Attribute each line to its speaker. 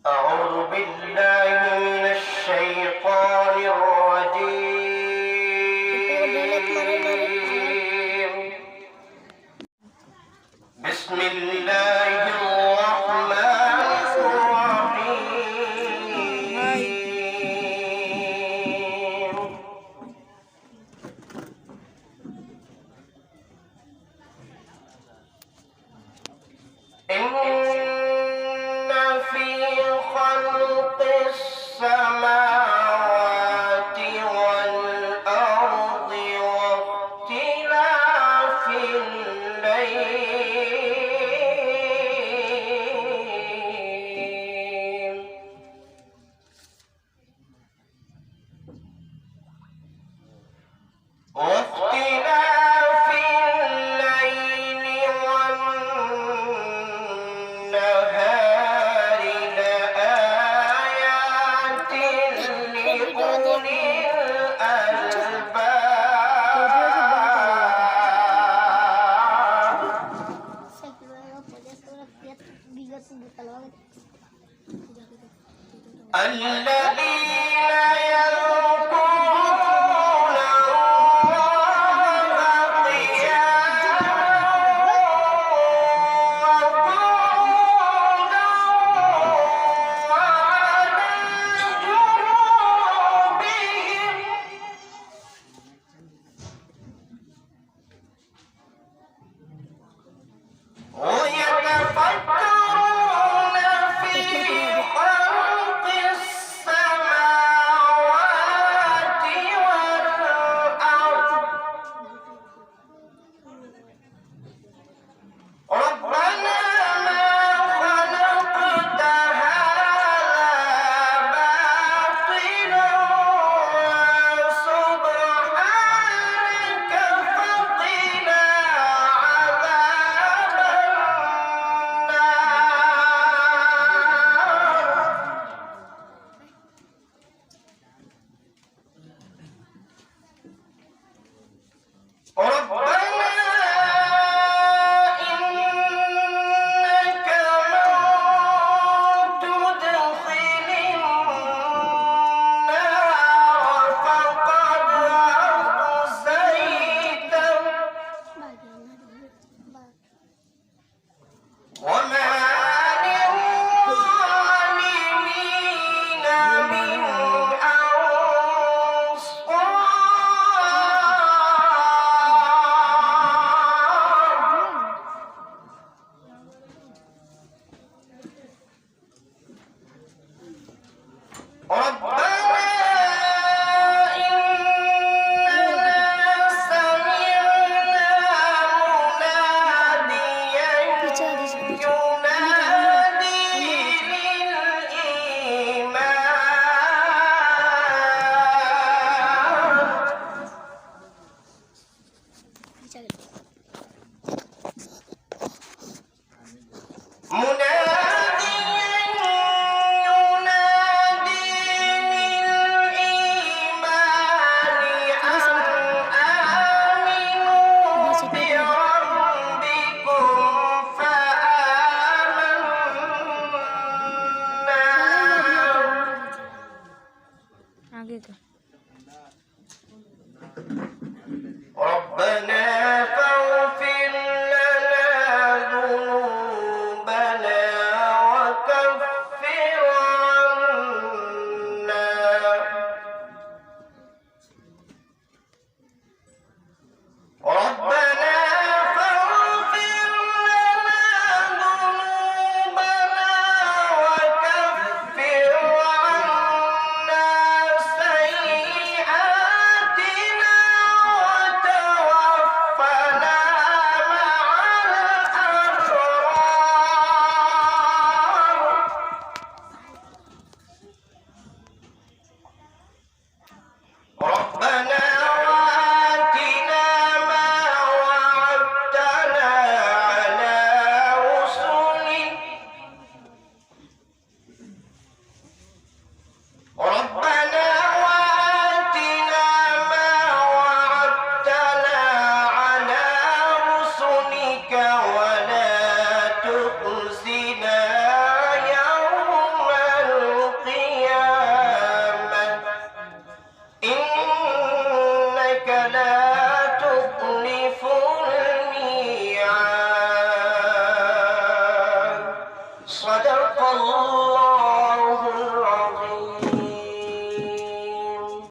Speaker 1: أعوذ بالله من الشيطان الرجيم. بسم الله الرحمن الرحيم. إن في خلق السماوات والأرض واختلاف الليل والنهار لآيات لأولي الألباب الذين يذكرون الله قياما وقعودا وعلى جنوبهم ويتفكرون في خلق السماوات والأرض ربنا ما خلقت هذا باطلا سبحانك فقنا عذاب النار ربنا إنك من تدخل النار فقد أخزيته وما للظالمين من أنصار ربنا إننا سمعنا مناديا ينادي للإيمان أن آمنوا بربكم فآمنا ربنا فاغفر لنا ذنوبنا وكفر عنا ربنا فاغفر لنا ذنوبنا وكفر عنا سيئاتنا وتوفنا لا تخلف الميعاد صدق الله